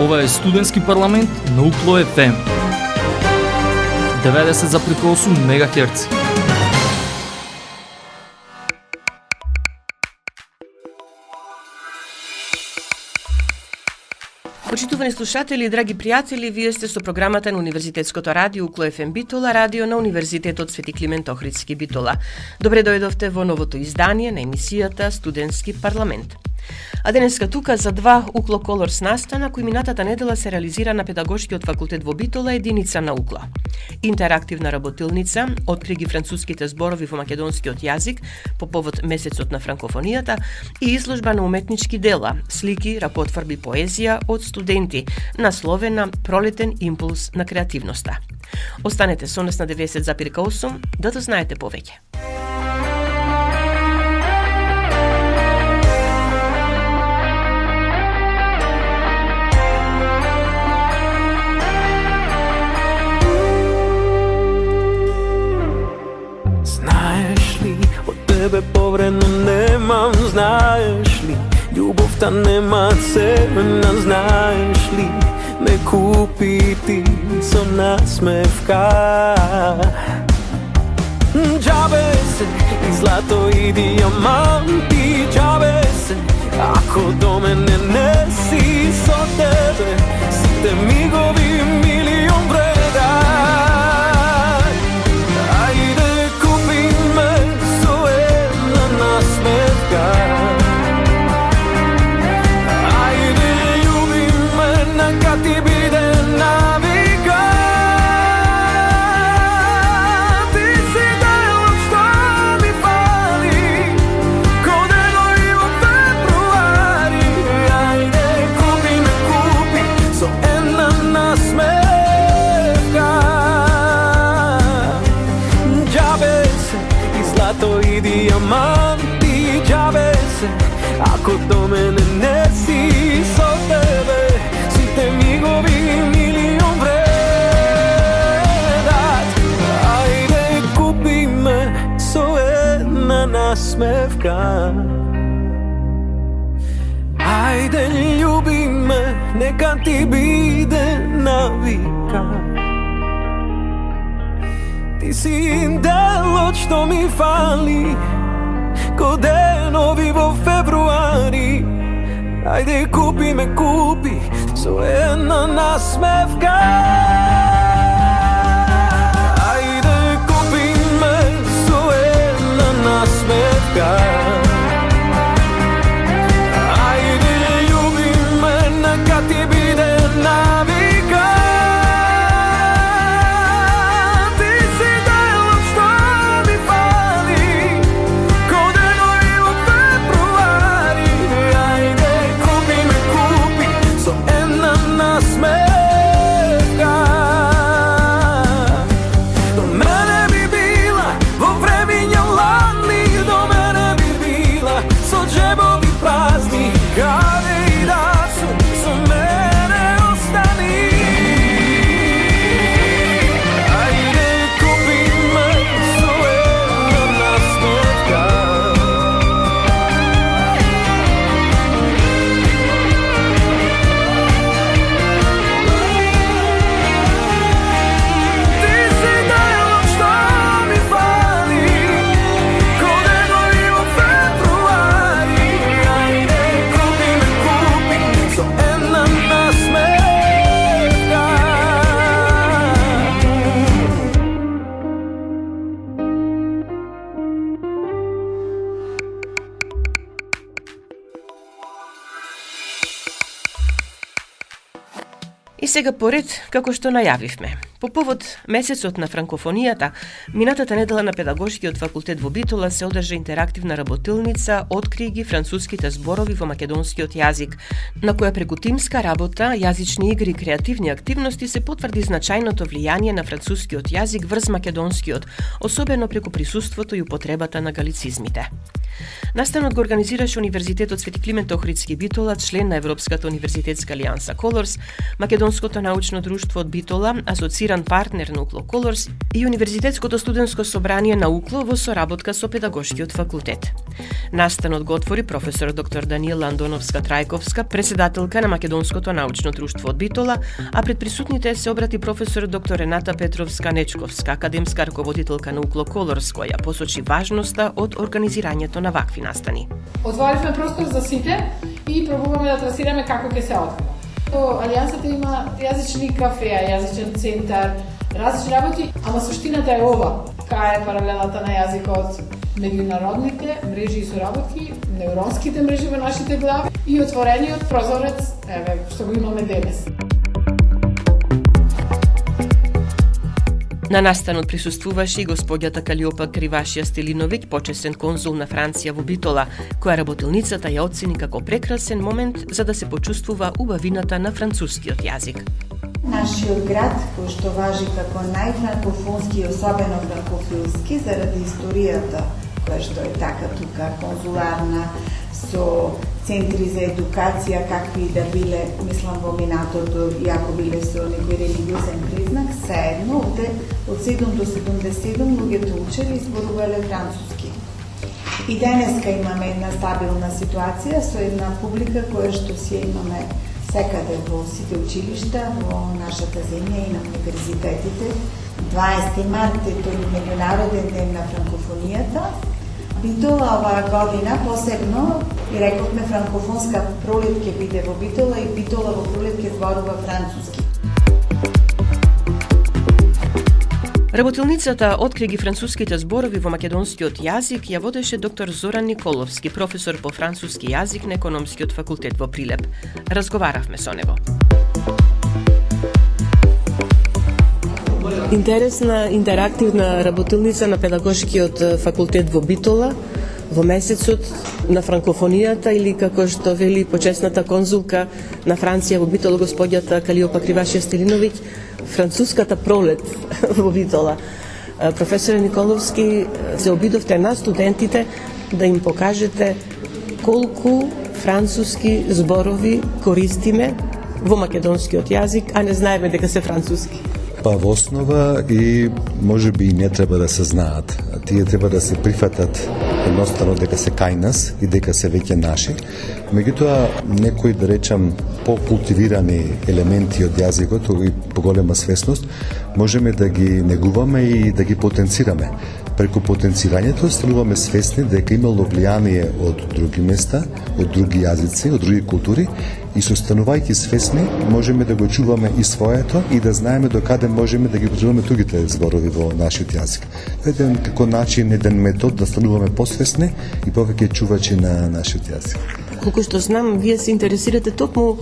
Ова е студентски парламент на UKLO FM 90,8 МHz. Почитувани слушатели, драги пријатели, вие сте со програмата на Универзитетското радио UKLO FM Битола, радио на Универзитетот Свети Климент Охридски Битола. Добре дојдовте во новото издание на емисијата Студентски парламент. А денеска тука за два UKLO Colors настана кои минатата недела се реализира на Педагошкиот факултет во Битола, единица на UKLO. Интерактивна работилница откри ги француските зборови во македонскиот јазик по повод месецот на франкофонијата и изложба на уметнички дела, слики, ракотворби, поезија од студенти, насловена Пролетен импулс на креативноста. Останете со нас на 90,8 да дознаете повеќе. Тебе повредно немам, знаеш ли? Љубовта нема цена, знаеш ли? Ме купи ти со насмевка. Џабе се и злато и дијаманти, џабе се ако до мене не си, со тебе сите мигови милион вреда. Ајде, љуби ме, нека ти биде навика. Ти си делот што ми фали, ко денови во февруари. Ајде, купи ме, купи со една насмевка. Џабе се и злато и дијаманти, џабе се ако до мене не си, со тебе сите мигови милион вредат. Ајде, купи ме со една насмевка. Ајде, љуби ме, нека ти биде навика. Ти си делот што ми фали, ко денови во февруари. Ајде, купи ме, купи со една насмевка. Ајде, купи ме со една насмевка. Ајде, љуби ме, нека ти биде навика. И сега поред, како што најавивме. По повод месецот на франкофонијата, минатата недела на Педагошкиот факултет во Битола се одржа интерактивна работилница Откри ги француските зборови во македонскиот јазик, на која преку тимска работа, јазични игри и креативни активности се потврди значајното влијание на францускиот јазик врз македонскиот, особено преку присуството и употребата на галицизмите. Настанот го организираше Универзитетот Свети Климент Охридски Битола, член на Европската универзитетска алијанса Colors, Македонското научно друштво од Битола, асоцирано асоциран партнер на Укло Колорс и Универзитетското студентско собрание на Укло во соработка со педагошкиот факултет. Настанот го отвори професор доктор Даниела Андоновска-Трајковска, председателка на Македонското научно друштво од Битола, а пред присутните се обрати професор доктор Рената Петровска-Нечковска, академска раководителка на Укло Колорс, која посочи важноста од организирањето на вакви настани. Отворивме простор за сите и пробуваме да трасираме како ќе се открива. Алијансата има јазични кафеа, јазичен центар, различни работи, ама суштината е ова. Кај е паралелата на јазикот, меѓународните мрежи и соработки, невронските мрежи во нашите глави и отворениот прозорец, еве, што го имаме денес. На настанот присуствуваше и господјата Калиопа Кривашија Стелиновиќ, почесен конзул на Франција во Битола, која работилницата ја оцени како прекрасен момент за да се почувствува убавината на францускиот јазик. Нашиот град, кој што важи како најфранкофонски и особено франкофилски заради историјата која што е така тука конзуларна, со центри за едукација, какви и да биле, мислам во минатото, иако биле со некој религиозен признак, заедно од 7 до 77 луѓето учели и зборувале француски. И денеска имаме една стабилна ситуација со една публика која што си имаме секаде во сите училишта, во нашата земја и на универзитетите. 20 март е тој меѓународен ден на франкофонијата. Битола оваа година посебно и рековме франкофонска пролет ќе биде во Битола и Битола во пролет ќе зборува француски. Работилницата откри ги француските зборови во македонскиот јазик ја водеше доктор Зоран Николовски, професор по француски јазик на економскиот факултет во Прилеп. Разговаравме со него. Интересна, интерактивна работилница на педагошкиот факултет во Битола во месецот на франкофонијата или како што вели почесната конзулка на Франција во Битола господјата Калиопа Кривашија Стелиновиќ, француската пролет во Битола. Професор Николовски, се обидовте на студентите да им покажете колку француски зборови користиме во македонскиот јазик, а не знаеме дека се француски. Па во основа и може би не треба да се знаат. Тие треба да се прифатат едноставно дека се кај нас и дека се веќе наши. Меѓутоа, некои, да речам, покултивирани елементи од јазикот и поголема свесност, можеме да ги негуваме и да ги потенцираме. Преку потенцирањето стануваме свесни дека имало влијание од други места, од други јазици, од други култури и состанувајќи свесни можеме да го чуваме и своето и да знаеме докаде можеме да ги употребуваме другите зборови во нашиот јазик. Еден како начин, еден метод да стануваме посвесни и повеќе чувачи на нашиот јазик. Колку што знам, вие се интересирате токму,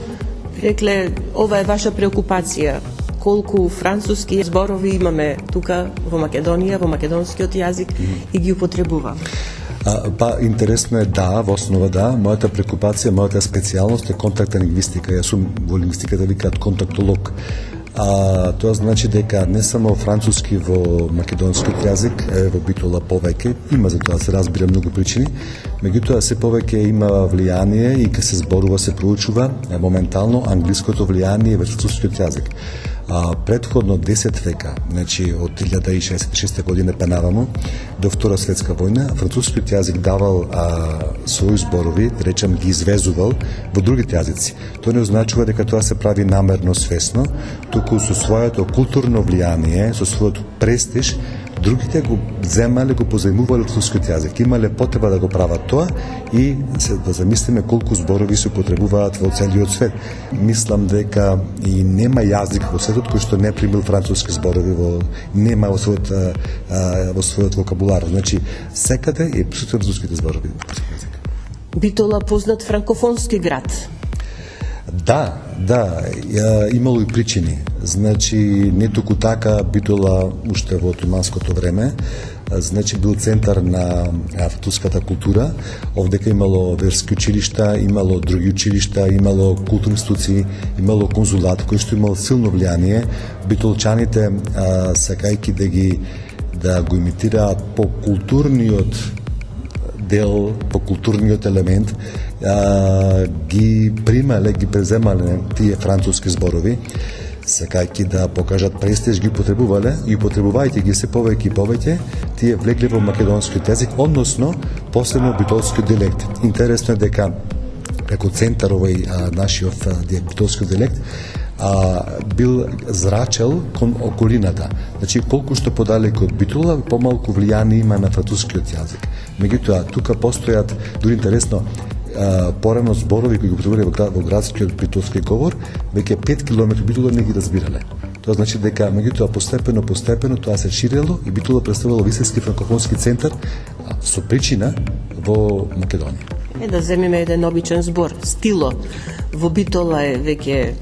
рекле, ова е ваша преокупација. Колку француски зборови имаме тука во Македонија, во македонскиот јазик и ги употребуваме? Па, интересно е, да, во основа да. Мојата прекупација, мојата специјалност е контактна лингвистика. Јас сум во лингвистиката викаат контактолог. Тоа значи дека не само француски во македонскиот јазик е во Битола повеќе, има за тоа се разбира многу причини, меѓутоа се повеќе има влијание и ке се зборува, се проучува моментално англиското влијание во францускиот јазик. Предходно 10 века, значи од 1066 година пенавамо до Втора светска војна, францускиот јазик давал своји зборови, да речем ги извезувал во другите јазици. Тоа не означува дека тоа се прави намерно, свесно, туку со своето културно влијание, со својот престиж, другите го земале, го позајмувале францускиот јазик. Имале потреба да го прават тоа и да замислиме колку зборови се употребуваат во целиот свет. Мислам дека и нема јазик во светот кој што не примил француски зборови нема во својот вокабулар. Значи секаде е присутен француските зборови. Битола познат франкофонски град. Да, имало и причини. Значи, не туку така Битола уште во отоманското време, значи бил центар на француската култура. Овдека имало верски училишта, имало други училишта, имало културни институции, имало конзулат кој што имал силно влијание. Битолчаните, сакајки да го имитираат по културниот дел, по културниот елемент, ги примале, ги преземале тие француски зборови. сакајќи да покажат престиж, ги употребувале и употребувајќи ги се повеќе и повеќе, тие влегле во македонскиот јазик, односно посебно битолскиот диалект. Интересно е дека како центар овој нашиот битолски диалект бил зрачел кон околината. Значи, колку што подалеку од Битола, помалку влијание има на францускиот јазик. Меѓутоа, тука постојат, дури интересно, порано зборови кои го употребувале во градскиот битолски говор, веќе 5 км Битола не ги разбирале. Тоа значи дека меѓутоа постепено тоа се ширело и Битола представувало високи франкофонски центар со причина во Македонија. Да земеме еден обичен збор, стило. Во Битола е веќе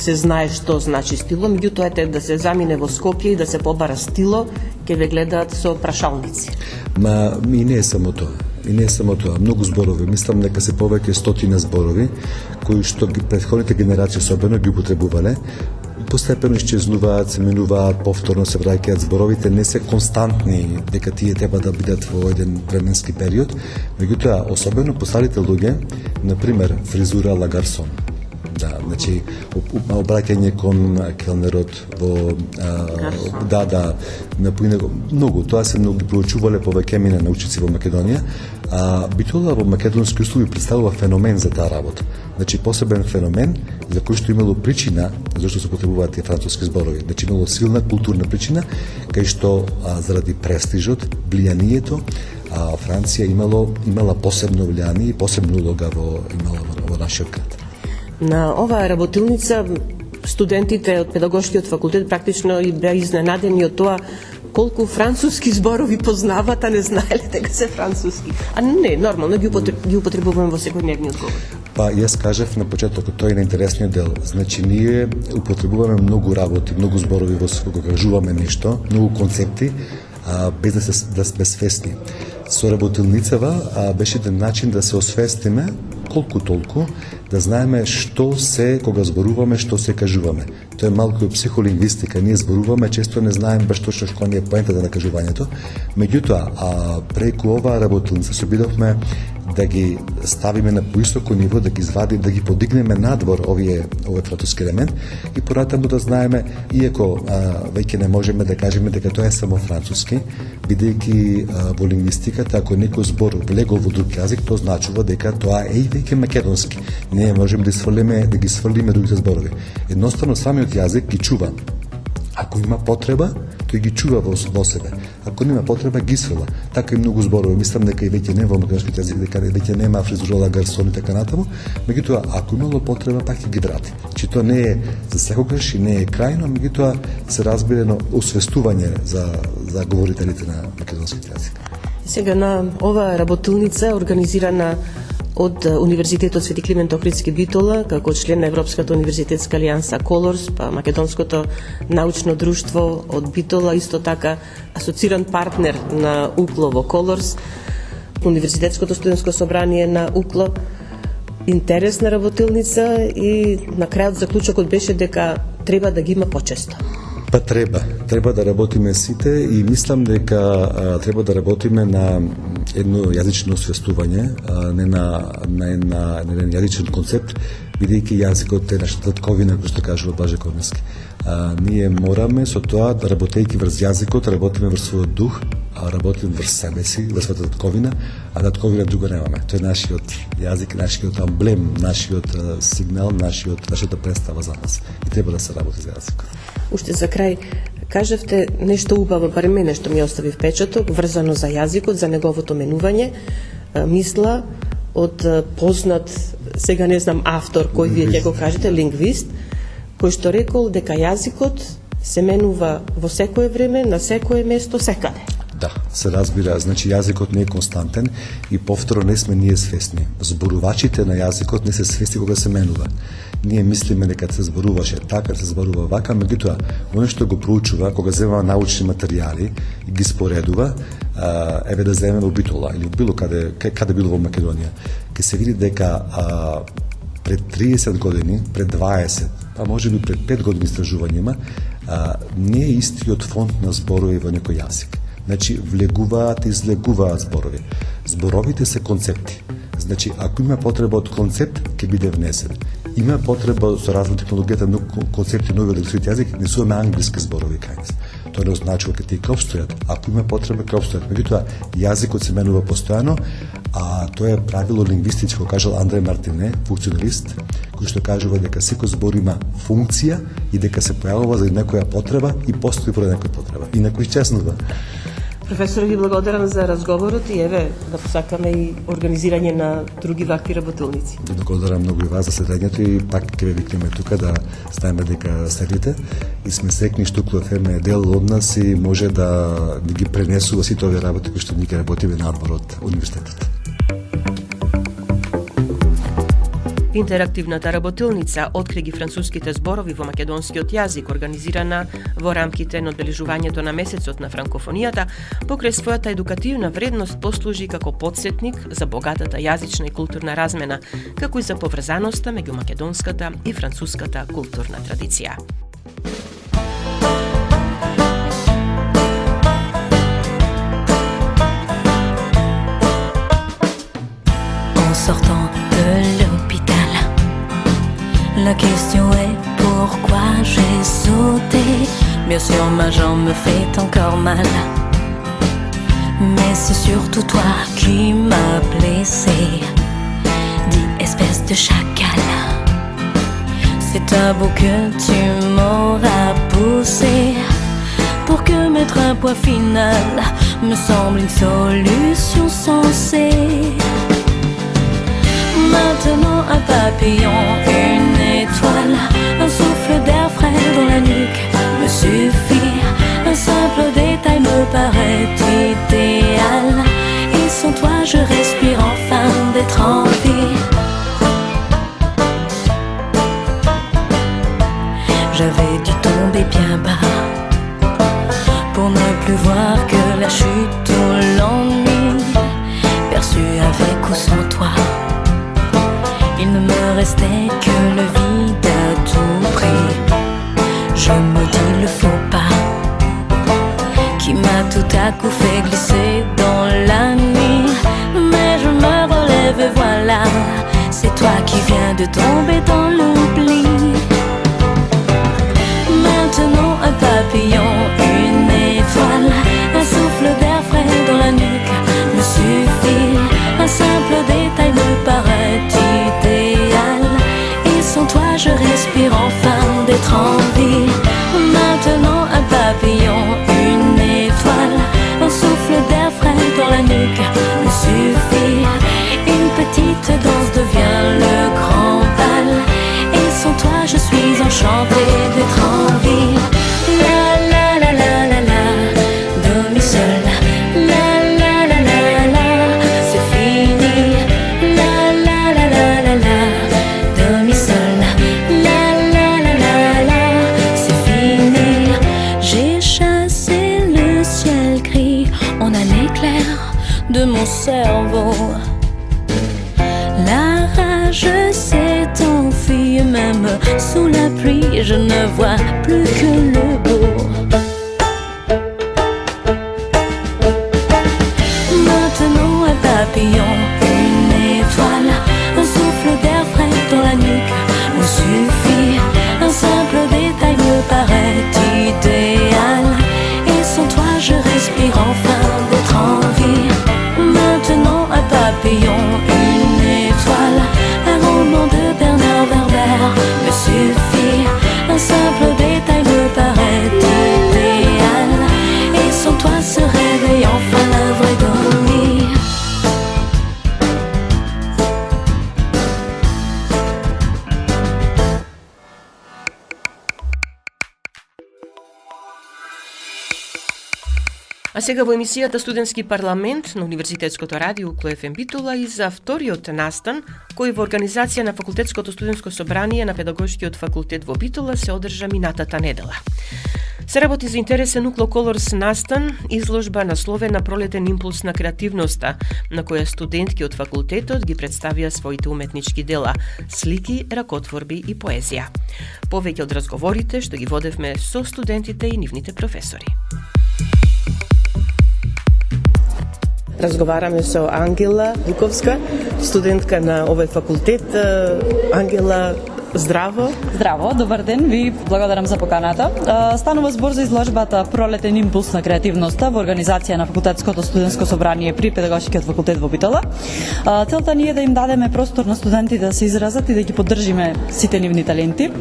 се знае што значи стило, меѓутоа ете да се замине во Скопје и да се побара стило, ќе ве гледаат со прашалници. И не е само тоа. И не е само тоа, многу зборови, мислам дека се повеќе стотина зборови кои што претходните генерации особено ги употребувале, постепено исчезнуваат, се менуваат, повторно се враќаат зборовите, не се константни дека тие треба да бидат во еден временски период, меѓутоа особено постарите луѓе, на пример фризура ла гарсон. Да, значи обраќање кон келнерот во многу, тоа се многу проучувале повеќе на научници во Македонија. Битола во македонски услови представува феномен за таа работа. Значи посебен феномен за кој што имало причина зашто се потребуваат тие француски зборови. Значи имало силна културна причина кај што заради престижот, влијанието, Франција имала посебно влијание и посебна улога во нашиот град. На оваа работилница студентите од педагошкиот факултет практично и беа изненадени од тоа колку француски зборови познават, а не знаеле дека се француски. А не, нормално ги употребуваме во секојдневниот говор. Јас кажав на почетокот, тој е најинтересниот дел. Значи, ние употребуваме многу работи, многу зборови кога кажуваме нешто, многу концепти, без да сме свесни. Со работилницава беше еден начин да се освестиме колку толку, да знаеме што се кога зборуваме, што се кажуваме. Тоа е малку психолингвистика. Ние зборуваме, често не знаеме баш точно што ни е поентата на кажувањето. Меѓутоа, преку оваа работилница се обидовме да ги ставиме на поисоко ниво, да ги извадиме, да ги подигнеме надвор овој француски елемент и понатаму да знаеме, иако веќе не можеме да кажеме дека тоа е само француски, бидејќи во лингвистиката ако некој збор влегол во друг јазик, тоа значува дека тоа е и веќе македонски. Не можеме да ги сврлиме другите зборови. Едноставно самиот јазик ги чува. Ако има потреба, тој ги чува во себе. Ако нема потреба, ги сврла. Така и многу зборови. Мислам дека и веќе не во македонскиот јазик, дека веќе нема фризура гарсон и така натаму. Меѓутоа, ако имало потреба, пак ќе ги врати. Значи тоа не е за секогаш и не е крајно, меѓутоа се разбирено освестување за говорителите на македонскиот јазик. Сега на оваа работилница организирана од Универзитетот Свети Климент Охридски Битола, како член на Европската универзитетска алијанса Колорс, па Македонското научно друштво од Битола, исто така асоциран партнер на УКЛО во Колорс, Универзитетското студентско собрание на УКЛО, интересна работилница и на крајот заклучокот беше дека треба да ги има почесто. Треба да работиме сите и мислам дека треба да работиме на едно јазично освестување, не на еден јазичен концепт, бидејќи јазикот е нашата татковина, кој што кажува Блаже Корнески. Ние мораме со тоа да работејќи врз јазикот, работиме врз својот дух, работиме врз себе си, врз својата татковина, а татковина друга немаме. Тој е нашиот јазик, нашиот амблем, нашиот сигнал, нашата представа за нас. И треба да се работи за јазикот. Уште за крај, кажавте нешто убаво, барем мене што ми остави впечаток, врзано за јазикот, за неговото менување. Мисла од познат, сега не знам автор, кој вие ќе го кажете, лингвист, кој што рекол дека јазикот се менува во секое време, на секое место, секаде. Да, се разбира, значи јазикот не е константен и повторно не сме ние свесни. Зборувачите на јазикот не се свесни кога се менува. Ние мислиме дека се зборуваше така, се зборува вака, меѓутоа, оно што го проучува, кога земува научни материјали и ги споредува, еве да земеме во Битола или било каде било во Македонија, ќе се види дека пред 30 години, пред 20, па можеби пред 5 години истражувањима, не е истиот фонд на зборови во некој јазик. Значи, влегуваат и излегуваат зборови. Зборовите се концепти. Значи, ако има потреба од концепт, ќе биде внесен. Има потреба со развој технологијата, но концепти нови лексички јазик, не су англиски зборови кај нас. Тоа не означува дека тие опстојат. Ако има потреба, ќе опстојат. Меѓутоа, јазикот се менува постојано, а тоа е правило лингвистичко, кажал Андре Мартине, функционалист, кој што кажува дека секој збор има функција и дека се појавува за некоја потреба и постои поради некоја потреба. И некој честнува. Професор, ви благодарам за разговорот и еве да посакаме и организирање на други вакви работилници. Благодарам многу и вас за следењето и пак ќе ве викнеме тука да ставиме дека следите и сме секни што Укло ФМ е дел од нас и може да ги пренесува сите овие работи кои што ние ќе работиме надвор од универзитетот. Интерактивната работилница откри ги француските зборови во македонскиот јазик, организирана во рамките на одбележувањето на месецот на франкофонијата, покрај својата едукативна вредност послужи како потсетник за богатата јазична и културна размена, како и за поврзаноста меѓу македонската и француската културна традиција. En sortant de l'hôpital, la question est pourquoi j'ai sauté. Bien sûr ma jambe me fait encore mal, mais c'est surtout toi qui m'as blessé. Dis espèce de chacal, c'est à bout que tu m'auras poussé, pour que mettre un point final me semble une solution sensée. Maintenant un papillon, une étoile, un souffle d'air frais dans la nuque me suffit. Un simple détail me paraît idéal, et sans toi je respire enfin d'être en vie. J'avais dû tomber bien bas pour ne plus voir que la chute ou l'ennui, perçu avec ou sans toi. Il ne me restait que le vide à tout prix. Je maudis le faux pas qui m'a tout à coup fait glisser dans la nuit. Mais je me relève et voilà, c'est toi qui viens de tomber dans l'oubli. Maintenant un papillon, une étoile, un souffle d'air frais dans la nuque me suffit. Un simple détail me paraît idéal, et sans toi je respire enfin d'être en vie. Maintenant un papillon, une étoile, un souffle d'air frais dans la nuque me suffit. Une petite danse devient le grand bal, et sans toi je suis enchantée d'être en vie. La la la la la la, do mi sol. La la la la la, c'est fini. La la la la la la, do mi sol. La la la la la, c'est fini. J'ai chassé le ciel gris en un éclair de mon cerveau. La rage s'est enfuie, même sous la pluie, je ne vois plus que le beau. Maintenant un papillon, une étoile, un souffle d'air frais dans la nuque me suffit. Un simple détail me paraît idéal, et sans toi je respire enfin d'être en vie. Maintenant un papillon, une étoile, un roman de Bernard Werber me suffit. Un simple détail me paraît idéal, et sans toi se réveille enfin la vraie dormie. А сега во емисијата Студентски парламент на Универзитетското радио Укло ФМ Битола и за вториот настан, кој во организација на Факултетското студентско собрание на Педагошкиот факултет во Битола се одржа минатата недела. Се работи за интересен Укло Колорс настан, изложба насловена Пролетен импулс на креативноста, на која студентки од факултетот ги представија своите уметнички дела, слики, ракотворби и поезија. Повеќе од разговорите што ги водевме со студентите и нивните професори. Разговараме со Ангела Буковска, студентка на овој факултет. Ангела, Здраво. Здраво, добар ден, ви благодарам за поканата. Станува збор за изложбата Пролетен импулс на креативноста во организација на Факултетското студентско собрание при Педагошкиот факултет во Битола. Целта ни е да им дадеме простор на студентите да се изразат и да ги поддржиме сите нивни таленти.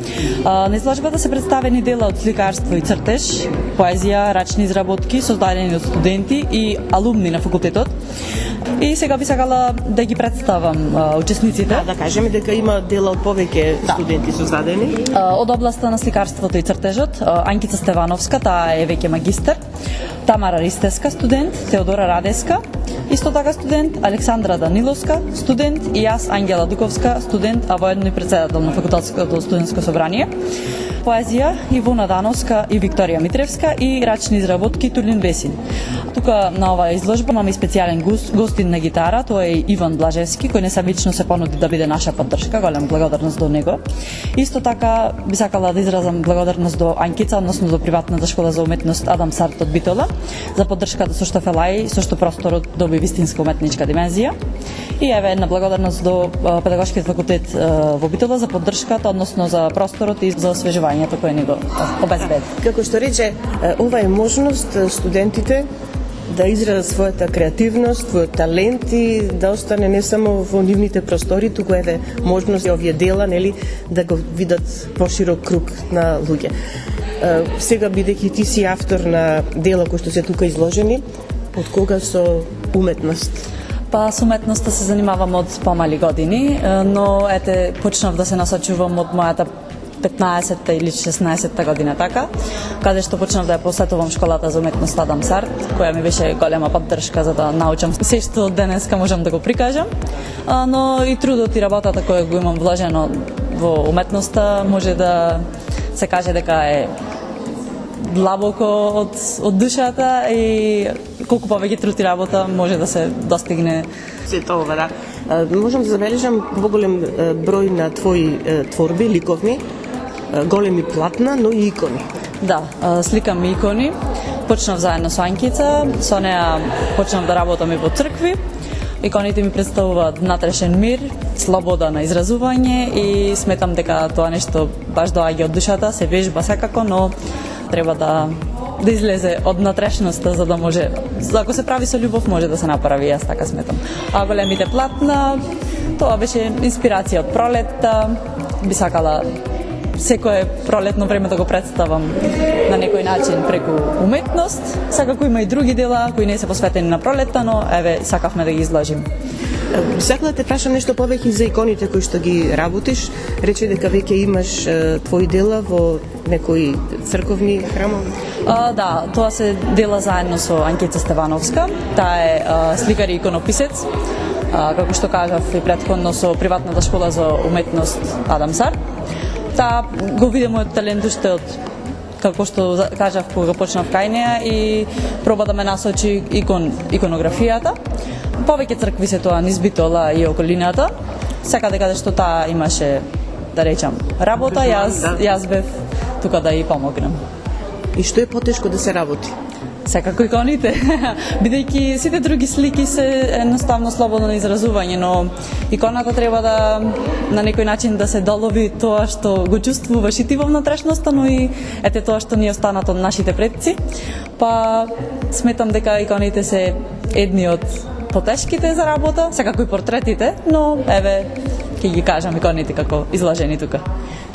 На изложбата се представени дела од сликарство и цртеж, поезија, рачни изработки создадени од студенти и алумни на факултетот. И сега би сакала да ги представам учесниците. Да кажеме дека има дела од повеќе студенти создадени. Од областа на сликарството и цртежот, Анкица Стевановска, таа е веќе магистер, Тамара Ристеска, студент, Теодора Радеска, исто така студент, Александра Даниловска, студент и јас, Ангела Дуковска, студент, а воедно и председател на Факултетското студентско собрание. Поезија Ивона Дановска и Викторија Митревска и рачни изработки Тулин Бесин. Тука на оваа изложба имаме специјален гостин на гитара, тоа е Иван Блажевски, кој несебично се понуди да биде наша поддршка, голем благодарност до него. Исто така би сакала да изразам благодарност до Анкица, односно до приватната школа за уметност Адам Сарт од Битола, за поддршката со што Фелај, со што просторот доби вистинска уметничка димензија. И еве една благодарност до Педагошкиот факултет во Битола за поддршката, односно за просторот и за освежувањето кое ни го обезбеди. Како што рече, ова е можност студентите да изразат својата креативност, својот талент и да остане не само во нивните простори, туку еве можност и овие дела, нели, да го видат поширок круг на луѓе. Сега бидејќи ти си автор на дела кои што се тука изложени, од кога со уметност? Па со уметноста се занимавам од помали години, но ете почнав да се насочувам од мојата 15-та или 16-та година така, каде што почнав да ја посетувам школата за уметност Адам Сарт, која ми беше голема поддршка за да научам се што денеска можам да го прикажам, но и трудот и работата која го имам вложено во уметноста може да се каже дека е длабоко од душата и колку повеќе труд и работа може да се достигне се тоа, да. Можам да забележам поголем број на твои творби, ликовни, големи платна, но и икони. Да, сликам икони. Почнав заедно со Анкица, со неа почнав да работам и во цркви. Иконите ми представуваат внатрешен мир, слобода на изразување и сметам дека тоа нешто баш доаѓа од душата, се вежба секако, но треба да излезе од натрешноста за да може, ако се прави со љубов може да се направи, јас така сметам. А големите платна, тоа беше инспирација од пролетта, би сакала секое пролетно време да го представам на некој начин преку уметност. Секако има и други дела кои не се посветени на пролетта, но еве сакавме да ги изложим. Сакала те прашам нешто повеќе за иконите кои што ги работиш. Рече дека веќе имаш твои дела во некои црковни храмови. Да, тоа се дела заедно со Анкица Стевановска. Таа е сликар и иконописец. Како што кажав и претходно со приватната школа за уметност Адам Сарт. Таа го види мојот талент уште од како што кажав кога почнав кај неа и проба да ме насочи иконографијата. Повеќе цркви се тоа низ Битола и околината. Секаде каде што таа имаше, да речам, работа, јас бев тука да ја помогнам. И што е потешко да се работи? Секако иконите, бидејќи сите други слики се едноставно слободно на изразување, но иконата треба да на некој начин да се долови тоа што го чувствуваш и ти во внатрешноста, но и ете тоа што ни е останато од нашите предци. Па сметам дека иконите се едни од потешките за работа, секако и портретите, но еве ќе ги кажам иконите како изложени тука.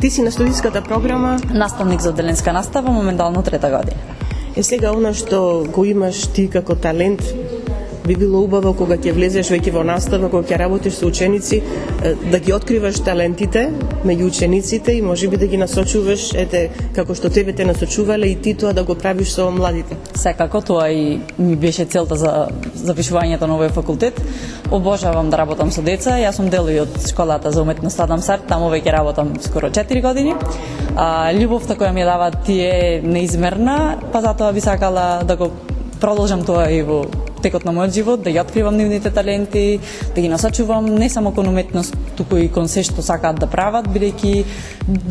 Ти си на студиската програма наставник за одделенска настава, моментално 3-та година. Сега она што го имаш ти како талент, би било убаво кога ќе влезеш веќе во настава, кога ќе работиш со ученици, да ги откриваш талентите меѓу учениците и можеби да ги насочуваш, ете, како што тебе те насочувале и ти тоа да го правиш со младите. Секако, тоа и ми беше целта за запишувањето на овој факултет. Обожавам да работам со деца. Јас сум дел и од школата за уметност Адам Сарт, таму веќе работам скоро 4 години. Љубовта која ми дава ти е неизмерна, па затоа би сакала да го продолжам тоа и во текот на мојот живот, да ги откривам нивните таленти, да ги насочувам не само кон уметност, туку и кон се што сакаат да прават, бидејќи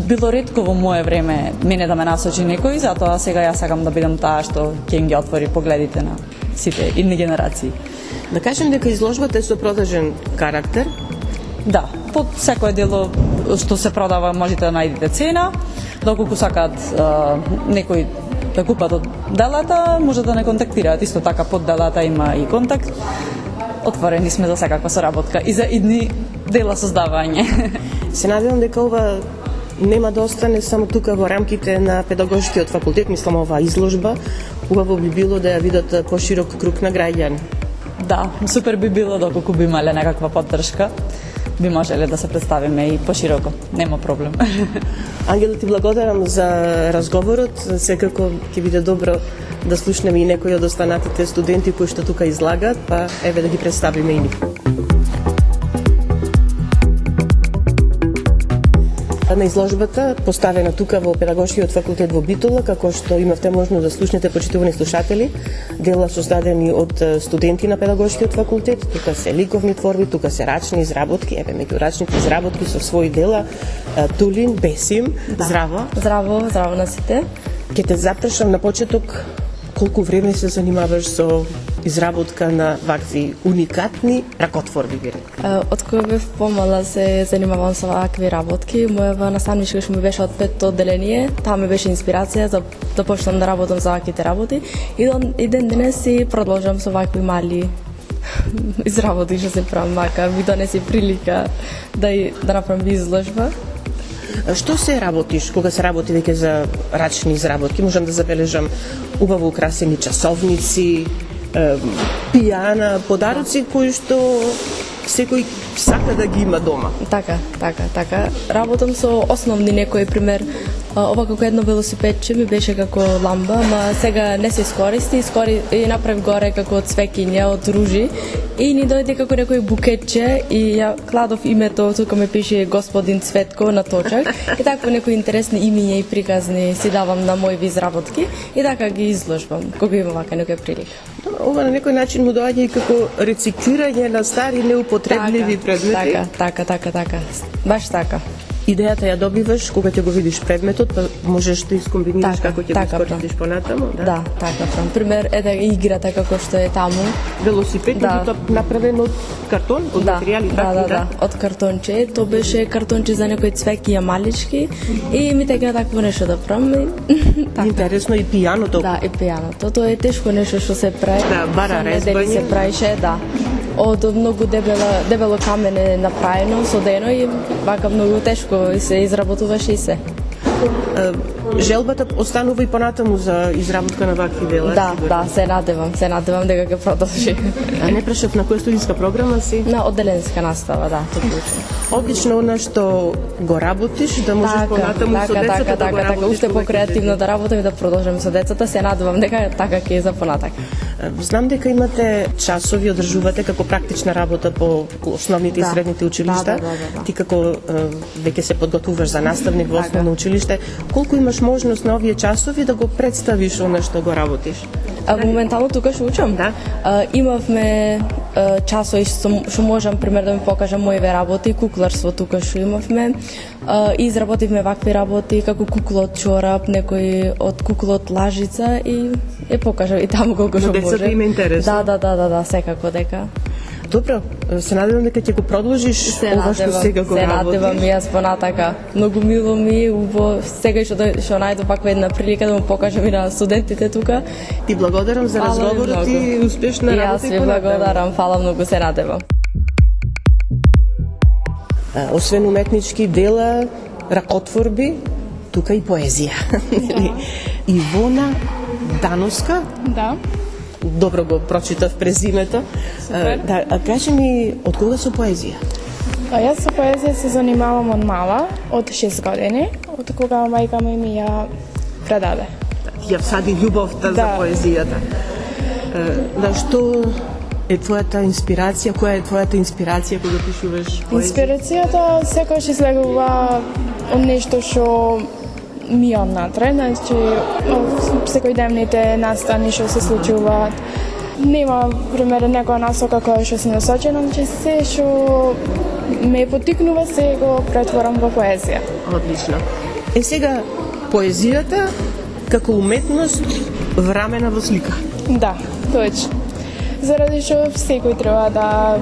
било ретко во мое време мене да ме насочи некој, затоа сега јас сакам да бидам таа што ќе им ги отвори погледите на сите идни генерации. Да кажем дека изложбата е со продолжен карактер Да, под секое дело што се продава можете да најдете цена, доколку сакаат некој да купат од делата, може да не контактираат. Исто така под делата има и контакт. Отворени сме за секаква соработка и за идни дела создавање. Се надевам дека ова нема да остане само тука во рамките на педагошкиот факултет, мислам оваа изложба, убаво би било да ја видат поширок круг на граѓани. Да, супер би било доколку би имале некаква поддршка, би можеле да се представиме и пошироко, нема проблем. Ангела, ти благодарам за разговорот, секако ќе биде добро да слушнеме и некои од останатите студенти кои што тука излагаат, па еве да ги представиме и нив. На изложбата, поставена тука во Педагошкиот факултет во Битола, како што имавте можност да слушнете, почитувани слушатели, дела создадени од студенти на Педагошкиот факултет, тука се ликовни творби, тука се рачни изработки, еве меѓу рачните изработки со своји дела, Тулин, Бесим, здраво. Здраво на сите. Ќе те запрашам на почеток, колку време се занимаваш со изработка на вакви уникатни ракотворби, би рекла? Од кога бев помала се занимавам со вакви работки. Мојава наставничка што ми беше од 5-то одделение, таа ми беше инспирација за да почнам да работам за ваквите работи и ден денес си продолжам со вакви мали изработки што се правам вака. Ми донеси прилика да направам изложба. Што се работиш кога се работи веќе за рачни изработки? Можам да забележам убаво украсени часовници, пијана, подароци кои што секој сака да ги има дома. Така. Работам со основни некои, пример, ова како едно велосипедче ми беше како ламба, ама сега не се искористи, и направи горе како цвекиња од ружи и ни дојде како некој букетче и ја кладов името, тука ме пише Господин Цветко на точак и така некои интересни имиња и приказни си давам на мои изработки и така ги изложбам, кога има вака некоја прилика. Ова на некој начин му доаѓа и како рециклирање на стари неупотребливи предмети. Така. Баш така. Идејата ја добиваш кога ќе го видиш предметот, па можеш да искомбинираш како ќе го искористиш понатаму, да? Да, така. Пример, играта како што е таму. Велосипед, направен од картон, од материјали, Да, од картонче. Тоа беше картонче за некои цвеки малички и ми текна такво нешто да правам. Интересно и пијаното. Да, и пијаното. Тоа е тешко нешто што се прави. Да, бара резбање. Се правише, да. Од многу дебело камене направено, содено и вака многу тешко се изработуваше и се. Желбата останува и понатаму за изработка на вакви дела? Да, се надевам дека ќе продолжи. А не прашав на која студиска програма си? На одделенска настава, да, топлично. Одлично она што го работиш, да можеш понатаму со децата да го работиш. Така, уште покреативно да работам и да продолжам со децата, се надевам дека така ќе е за понатак. Знам дека имате часови, одржувате како практична работа по основните и средните училишта. Да. Ти како веќе се подготвуваш за наставник во основно училиште, колку имаш можност на овие часови да го представиш она што го работиш? Моментално тука што учам. Да. Имавме часови што можам пример да ми покажам моите работи, кукларство тука што имавме. Изработивме вакви работи како куклот чорап, некој од куклот лажица и ја покажам и таму колку што може. Децата им е интересно. Да, секако дека. Добро, се надевам дека ќе го продолжиш ова што сега го работиш. Се надевам и јас понатака. Многу мило ми е, убаво сега што најдов ваква една прилика да му покажам и на студентите тука. Ти благодарам за разговорот и успешна работа. Јас ви благодарам, фала многу, се надевам. Освен уметнички дела, ракотворби, тука и поезија. Ивона Дановска? Да. Добро го прочитав презимето. Да, а кажи ми, од кога со поезија? Јас со поезија се занимавам од мала, од 6 години, од кога мајка ми ја предаде. Ја всади љубовта за поезијата. Да, што е твојата инспирација? Која е твојата инспирација кога пишуваш поезија? Инспирацијата секогаш излегува од нешто што ми е однатре, значи секојдневните настани што се случуваат. Нема, пример, некоја насока која што се насочена, значи се што ме потикнува се го претворам во поезија. Одлично. Сега, поезијата како уметност врамена во слика. Да, точно. Заради што секој треба да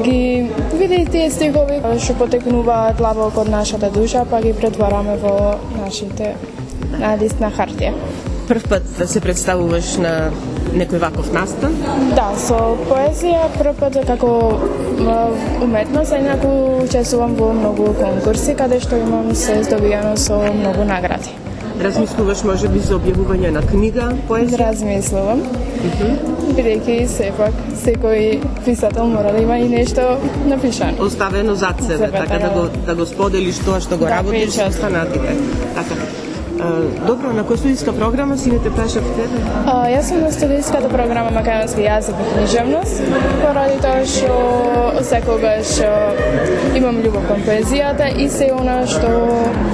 ги види тие стихови што потекнуваат длабоко од нашата душа, па ги претвараме во нашите на лист на хартија. Прв пат се представуваш на некој ваков настан? Да, со поезија прв пат како уметност, а инаку учествувам во многу конкурси каде што имам се здобијано со многу награди. Размислуваш можеби за објавување на книга, поезија? Размислувам. Бидејќи сепак секој писател мора да има и нешто напишано. Оставено зад себе, така да го споделиш тоа што го работиш со останатите. Така. Добро, на која студиска програма сините прашавте? Јас сум на студиската програма Македонски јазик и книжевност, поради тоа што секогаш имам љубов кон поезијата и се она што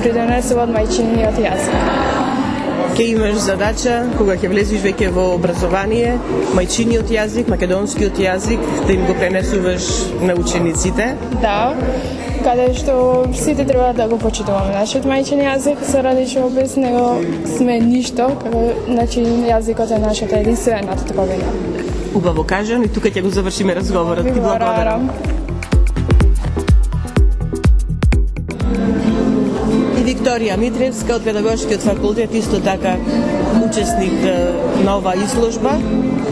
придонесува од мајчиниот јазик. Ке имаш задача, кога ќе влезеш веќе во образование, мајчиниот јазик, македонскиот јазик, да им го пренесуваш на учениците? Да, каде што сите треба да го почитуваме нашиот мајчин јазик, заради што без него сме ништо, како значи јазикот е нашата единствена татковина. Убаво кажам и тука ќе го завршиме разговорот. Ти благодарам. Викторија Митревска од Педагошкиот факултет, исто така учесник на оваа изложба,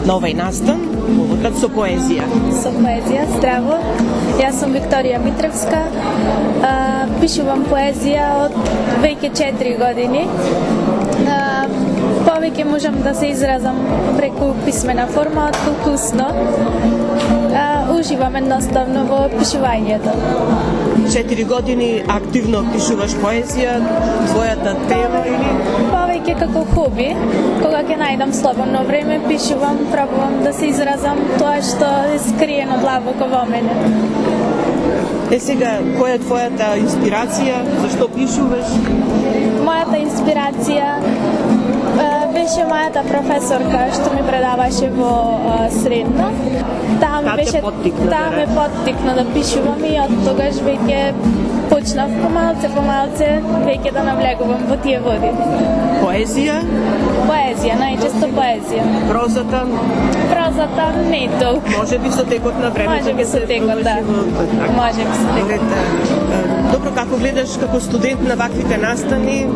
на овај настан, овотат со поезија. Со поезија, здраво. Јас сум Викторија Митревска. Пишувам поезија од веќе 4 години. Повеќе можам да се изразам преку писмена форма, отколку устно. Уживам едноставно во пишувањето. 4 години активно пишуваш поезија, твојата тема или? Повеќе како хоби, кога ќе најдам слободно време, пишувам, пробувам да се изразам тоа што е скриено длабоко во мене. Сега, која е твојата инспирација? Зашто пишуваш? Мојата инспирација беше мојата професорка што ми предаваше во средно. Таа ме поттикна да пишувам и од тогаш веќе почнав помалце веќе да навлегувам во тие води. Поезија? Поезија, најчесто поезија. Прозата? Прозата не толку. Може би со текот на времето ќе се текот, да. Може би со текот. Добро, како гледаш како студент на ваквите настани?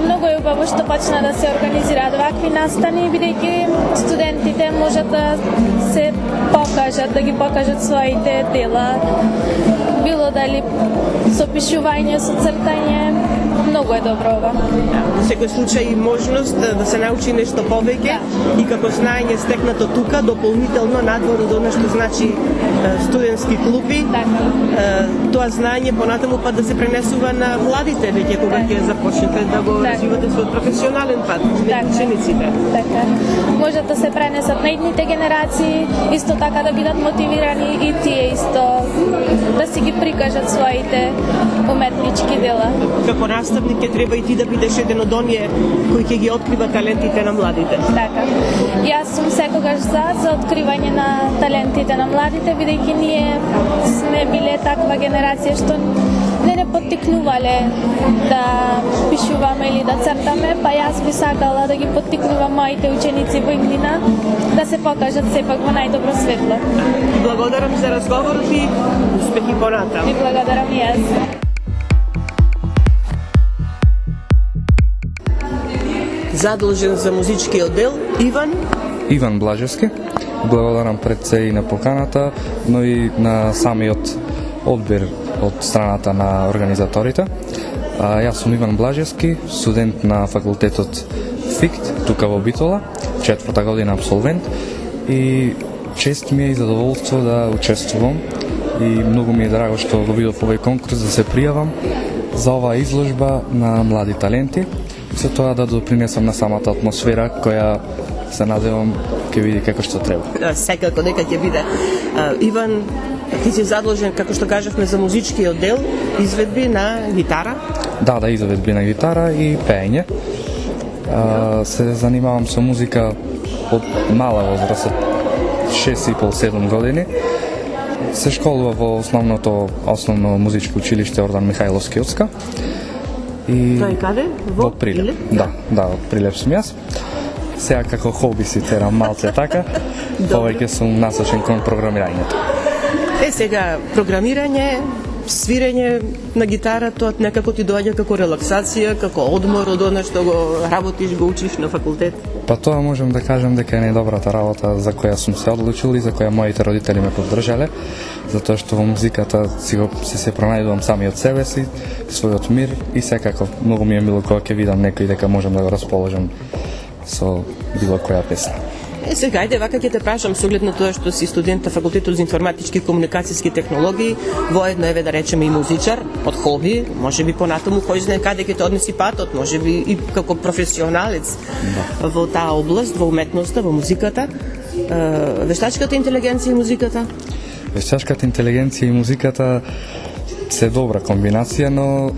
Многу е убаво што почна да се организираат вакви настани, бидејќи студентите можат да се покажат, да ги покажат своите дела, било дали со пишување, со цртање, многу е добро ова. Во секој случај можност да се научи нешто повеќе и како знаење стекнато тука, дополнително надвор од она што значи студентски клуби, тоа знаење понатаму па да се пренесува на младите веќе кога ќе започнете да го развивате својот професионален пат, учениците. Така. Можат да се пренесат на идните генерации, исто така да бидат мотивирани и тие исто да си ги прикажат своите уметнички дела. Како наставник ќе треба и ти да бидеш еден од оние кои ќе ги открива талентите на младите. Така. Јас сум секогаш за откривање на талентите на младите, бидејќи ние сме биле таква генерација што не поттикнувале да пишуваме или да цртаме, па јас би сакала да ги поттикнувам моите ученици во иднина да се покажат сепак во најдобро светло. Благодарам за разговорот и успехи понатаму. Ви благодарам и јас. Задолжен за музичкиот дел Иван Блажевски. Благодарам пред се и на поканата, но и на самиот одбир од страната на организаторите. Јас сум Иван Блажевски, студент на факултетот ФИКТ, тука во Битола, 4-та година абсолвент, и чест ми е и задоволство да учествувам и многу ми е драго што го видов овој конкурс да се пријавам за оваа изложба на млади таленти, со тоа да допринесам на самата атмосфера која се надевам ќе види како што треба. Секако дека ќе биде. Иван, ти си задолжен, како што кажавме, за музичкиот дел, изведби на гитара? Да, изведби на гитара и пеење. Се занимавам со музика од мала возраст, од 6,5-7 години. Се школува во основно музичко училиште Ордан Михајловски Оцка. Тоа е каде? Во Прилеп. Да, од Прилеп сум јас. Сега како хоби си терам малце така, повеќе сум насочен кон програмирањето. Сега програмирање, свирење на гитара, тоа некако ти доаѓа како релаксација, како одмор од она што го работиш, го учиш на факултет. Па тоа можем да кажем дека е најдобрата работа за која сум се одлучил и за која моите родители ме поддржале, затоа што во музиката се пронајдувам сами од себе си, својот мир и секако многу ми е мило кога ќе видам некој дека можам да го расположам со било која песна. Сега, ајде, вака ќе те прашам со оглед на тоа што си студент на факултетот за информатички и комуникацијски технологии, воедно еве да речеме и музичар, од хоби, можеби понатаму кој знае каде ќе те однеси патот, можеби и како професионалец во таа област, во уметноста, во музиката. Вештачката интелигенција и музиката? Вештачката интелигенција и музиката се добра комбинација, но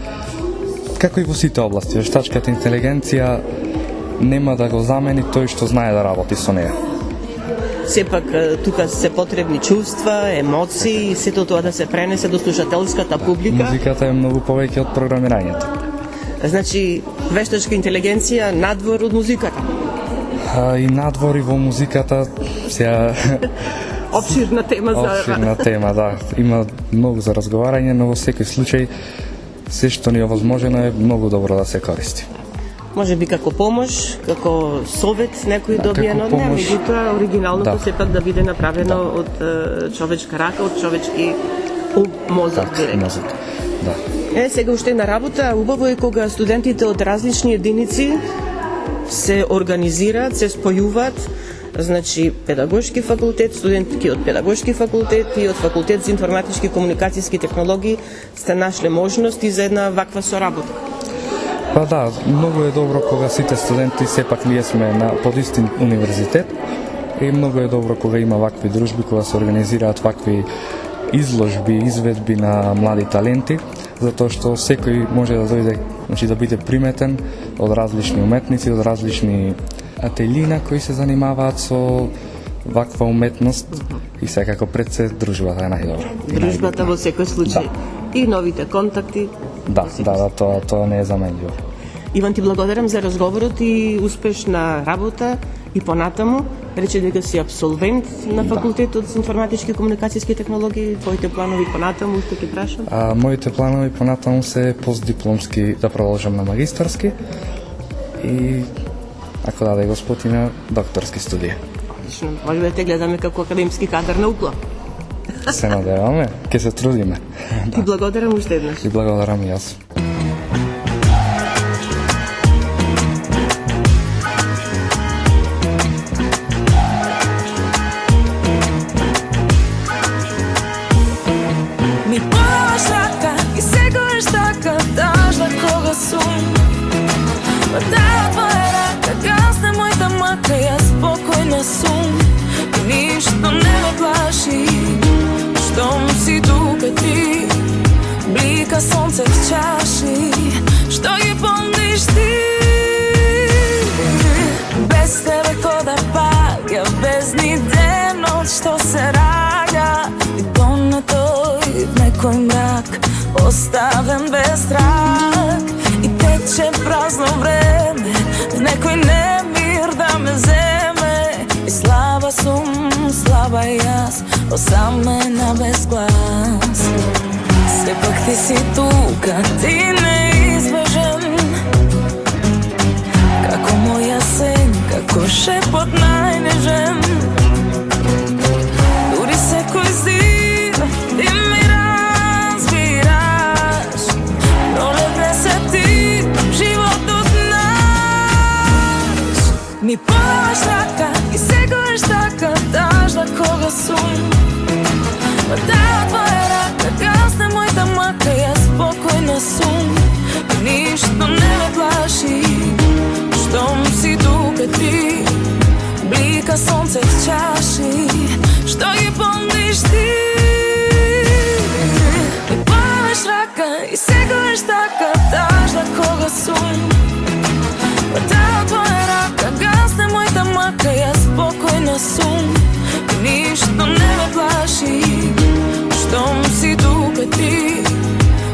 како и во сите области, вештачката интелигенција нема да го замени тој што знае да работи со неја. Сепак тука се потребни чувства, емоции и сето тоа да се пренесе до слушателската публика. Музиката е многу повеќе од програмирањето. Значи, вештачка интелигенција надвор од музиката. И надвор и во музиката сега Обширна тема за Обширна тема, да. Има многу за разговарање, но во секој случај се што ни е возможено е многу добро да се користи. Може би како помош, како совет некој добиено, не, меѓутоа оригиналното сепак да биде направено од човечка рака, од човечки мозок директно. Да. Сега уште на работа, убаво е кога студентите од различни единици се организираат, се спојуваат, значи педагошки факултет, студентки од педагошки факултет и од факултет за информатички и комуникацијски технологии сте нашле можности за една ваква соработа. Па да, многу е добро кога сите студенти сепак ние сме под истин универзитет и многу е добро кога има вакви дружби, кога се организираат вакви изложби, изведби на млади таленти, затоа што секој може да дојде, значи да биде приметен од различни уметници, од различни ателина кои се занимаваат со ваква уметност и секако пред се дружбата е најдобра. Дружбата во секој случај. И новите контакти. Да, тоа не е заменливо. Иван, ти благодарам за разговорот и успешна работа и понатаму. Рече дека си абсолвент на факултетот за информатички и комуникацијски технологии. Твоите планови понатаму, што ќе прашам? Моите планови понатаму се постдипломски да продолжам на магистарски и ако даде Господ и на докторски студија. Одлично. Може да те гледаме како академски кадар на УКЛО. Се надеваме, ќе се трудиме. Ти благодарам уште еднаш. И благодарам и јас. Mi podavaš raka i seguješ така, daš da koga sum. Pa tela tvoja raka, gasne moјта мака, јас спокојна сум. И ништо не ме плаши, штом си тука ти, блика сонце в чаши, што ги помниш ти. Без тебе кода паѓа, без ни ден нот што се раѓа, и донатој в некој мрак, оставен без трак, и тече празно време, в некој немир да ме земе, и слаба сум, слаба јас, осамена без глас. Сепак ти си тука, ти неизбежен, како моја сен, како шепот најнежен. Дури секој зид, ти ми разбираш, пролетне се ти, животот наш. Ми подаваш рака и сегуеш така, даш да кога сум. Па тела твоја рака, гасне мојта мака, јас спокојна сум. Ништо не ме плаши, штом си тука ти, блика сонце в чаши, што ги помниш ти. Ми подаваш рака и сегуеш така, даш да кога сум. Па тела твоја рака, гасне мојта мака, јас спокојна сум. Ништо не ме плаши, штом си тука ти,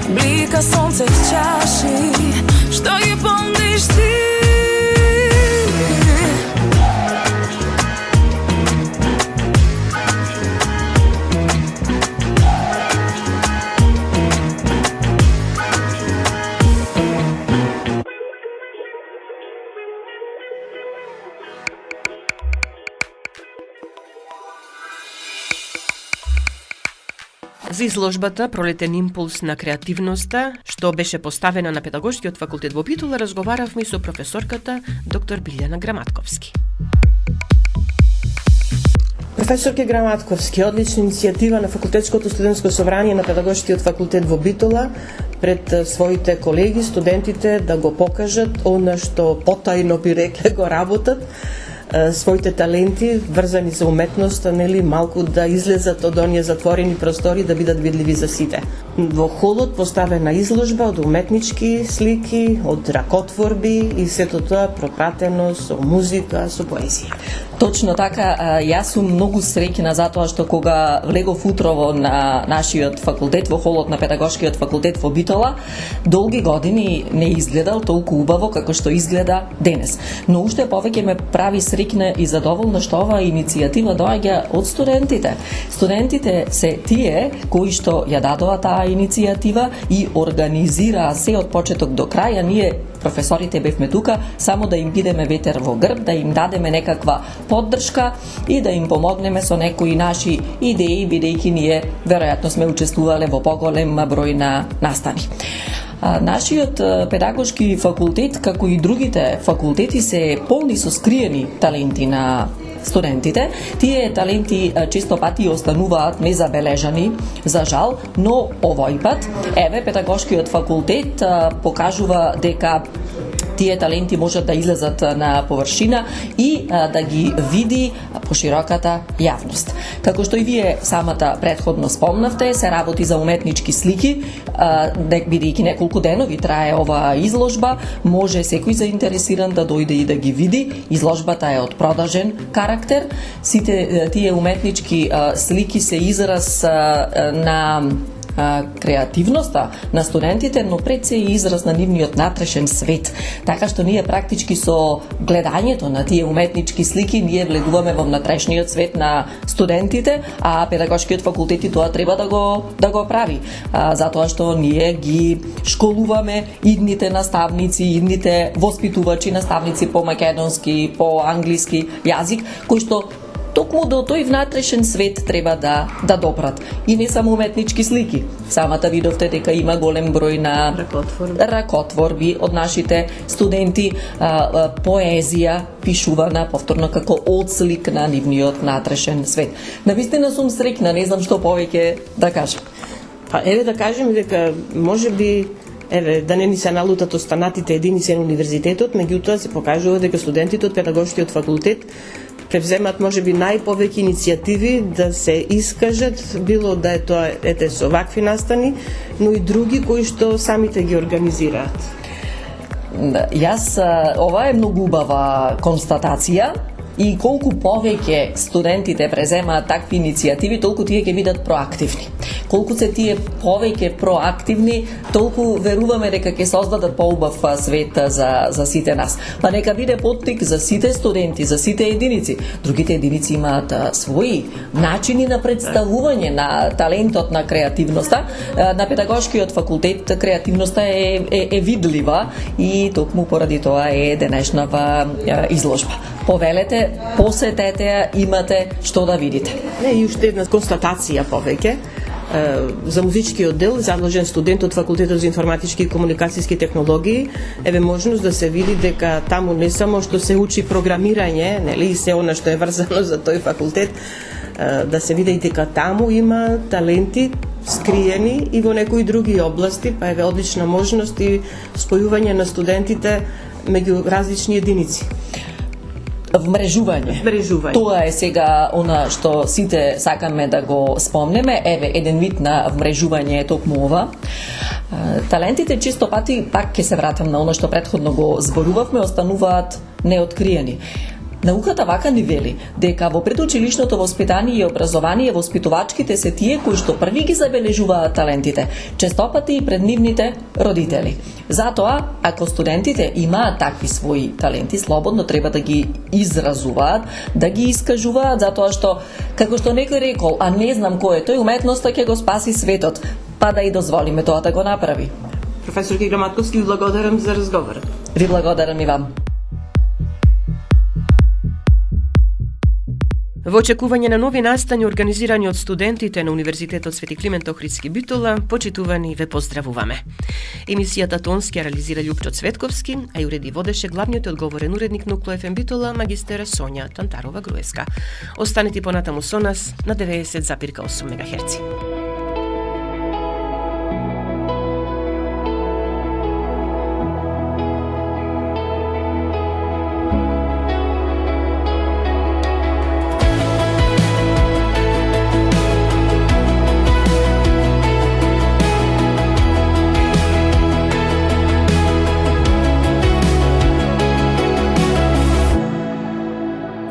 блика сонце в чаши, што ги помниш ти. За изложбата Пролетен импулс на креативноста, што беше поставена на Педагошкиот факултет во Битола, разговаравме со професорката доктор Билјана Граматковски. Професорке Граматковски, одлична иницијатива на Факултетското студентско собрание на Педагошкиот факултет во Битола пред своите колеги, студентите да го покажат она што потајно би рекле го работат, своите таленти врзани за уметноста, нели, малку да излезат од оние затворени простори, да бидат видливи за сите. Во холот поставена изложба од уметнички слики, од ракотворби и сето тоа пропратено со музика, со поезија. Точно така, јас сум многу среќна затоа што кога влегов утрово на нашиот факултет, во холот на Педагошкиот факултет во Битола, долги години не изгледал толку убаво како што изгледа денес. Но уште повеќе ме прави среќна и задоволна што оваа иницијатива доаѓа од студентите. Студентите се тие кои што ја дадоа таа иницијатива и организираа се од почеток до крај, а ние професорите бевме тука само да им бидеме ветер во грб, да им дадеме некаква поддршка и да им помогнеме со некои наши идеи, бидејќи ние веројатно сме учествувале во поголем број на настани. Нашиот педагошки факултет, како и другите факултети, се полни со скриени таленти на студентите. Тие таленти често пати остануваат незабележани, за жал, но овој пат, еве, Педагошкиот факултет покажува дека тие таленти можат да излезат на површина и да ги види пошироката јавност. Како што и вие самата претходно спомнавте, се работи за уметнички слики, бидејќи неколку денови трае оваа изложба, може секој заинтересиран да дојде и да ги види. Изложбата е од продажен карактер. Сите тие уметнички слики се израз на креативноста на студентите, но пред се и израз на нивниот натрешен свет. Така што ние практички со гледањето на тие уметнички слики ние влегуваме во внатрешниот свет на студентите, а Педагошкиот факултет и тоа треба да го прави. Затоа што ние ги школуваме идните наставници, идните воспитувачи, наставници по македонски, по англиски јазик, кои што токму до тој внатрешен свет треба да допрат. И не само уметнички слики. Самата видовте дека има голем број на ракотворби од нашите студенти, поезија пишувана повторно како одслик на нивниот внатрешен свет. Навистина сум среќна, не знам што повеќе да кажам. Па еве да кажем дека можеби да не ни се налутат останатите единици на универзитетот, меѓутоа се покажува дека студентите од Педагошкиот факултет превземат можеби најповеќе иницијативи да се искажат, било да е тоа со вакви настани, но и други кои што самите ги организираат. Ова е многу убава констатација. И колку повеќе студентите преземаат такви иницијативи, толку тие ќе бидат проактивни. Колку се тие повеќе проактивни, толку веруваме дека ќе создадат поубав свет за сите нас. Па нека биде поттик за сите студенти, за сите единици. Другите единици имаат своји начини на представување на талентот, на креативноста. На Педагошкиот факултет креативноста е видлива и токму поради тоа е денешнава изложба. Повелете, посетете ја, имате што да видите. И уште една констатација повеќе. За музичкиот дел, задолжен студент од Факултетот за информатички и комуникацијски технологии, еве можност да се види дека таму не само што се учи програмирање, нели, и се она што е врзано за тој факултет, да се види дека таму има таленти скриени и во некои други области, па еве одлична можност и спојување на студентите меѓу различни единици. Вмрежување. Тоа е сега она што сите сакаме да го спомнеме. Еве, еден вид на вмрежување е токму ова. Талентите често пати, пак ќе се вратам на она што претходно го зборувавме, остануваат неоткриени. Науката вака ни вели дека во предучилишното воспитание и образование воспитувачките се тие кои што први ги забележуваат талентите, честопати и пред нивните родители. Затоа, ако студентите имаат такви своји таленти, слободно треба да ги изразуваат, да ги искажуваат, затоа што, како што некој рекол, а не знам кој е тој, уметноста ќе го спаси светот, па да и дозволиме тоа да го направи. Професор Граматковски, ви благодарам за разговорот. Ви благодарам и вам. Во очекување на нови настани организирани од студентите на Универзитетот Свети Климент Охридски Битола, почитувани, ве поздравуваме. Емисијата тонски ја реализира Љупчо Цветковски, а ја уреди водеше главниот и одговорен уредник на УКЛО ФМ Битола, магистер Сонја Тантарова-Груевска. Останете понатаму со нас на 90,8 МГц.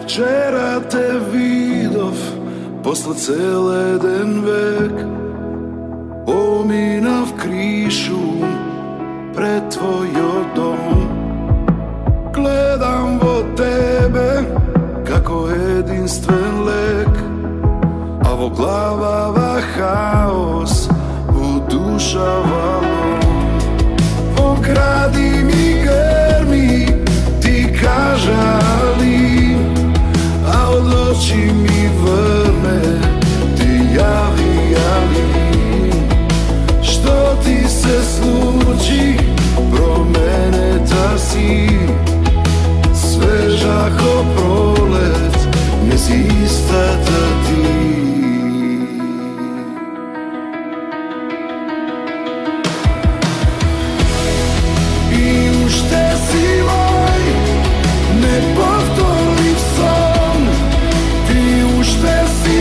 Вчера те видов после цел еден век, поминав кришу пред твојот дом. Гледам во тебе како единствен лек, а во главава хаос, во душа валом. Во гради ми грми, ти кажа ли, а од очи ми врне, ти јави али. Што ти се случи, променета си, свежа ко пролет, не си истата ти. И уште си мој неповторлив сон, ти уште си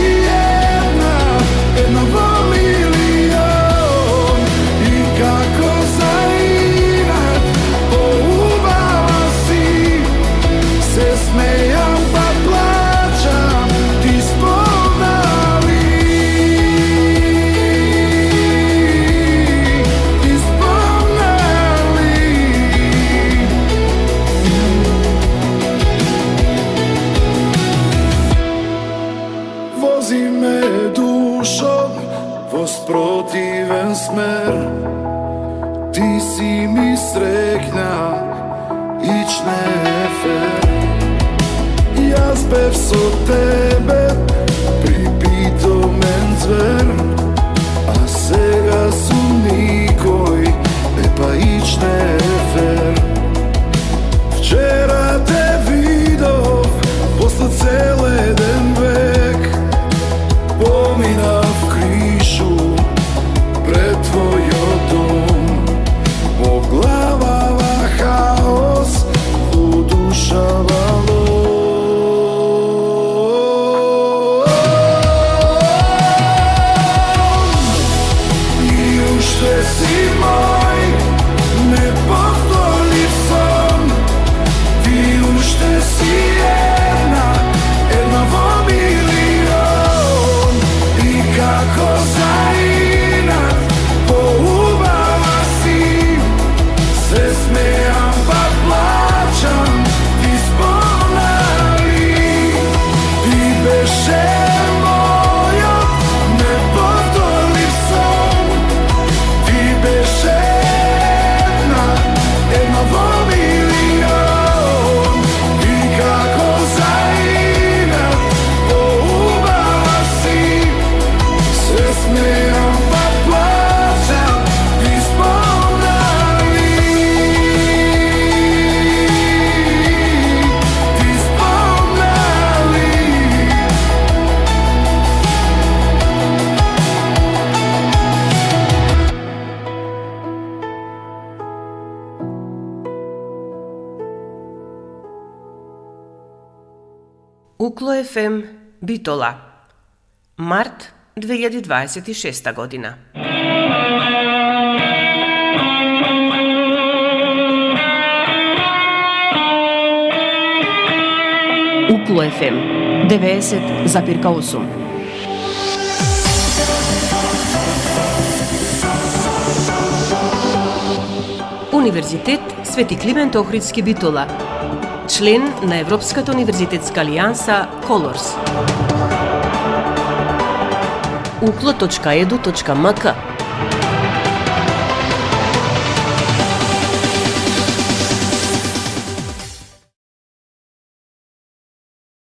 една во милион. И како заинат поубава си, се смејам па плачам, ти спомнали. Ти спомнали. Вози ме душо во спротивен смер, ти си ми срекна, ич не е фер. Јас бев со тебе, припитомен звер, а сега сум никој, па ич не е фер. Вчера те видов, после цел еден век, поминав кришу пред твојот дом. Во главава хаос, во душа валом. И уште си мој неповторлив сон, ти уште си една во милион. И како заинат поубава си, се смејам па плачам, ти спомнали. Ти беше мојот неповторлив сон, ти беше една во милион. И како заинат поубава си, се смејам па плачам, ти спомнали. Ти спомнали. УКЛО ФМ Битола, март 2026 година. УКЛО ФМ 90,8. Универзитет Свети Климент Охридски Битола, член на Европската универзитетска алијанса Колорс. uklo.edu.mk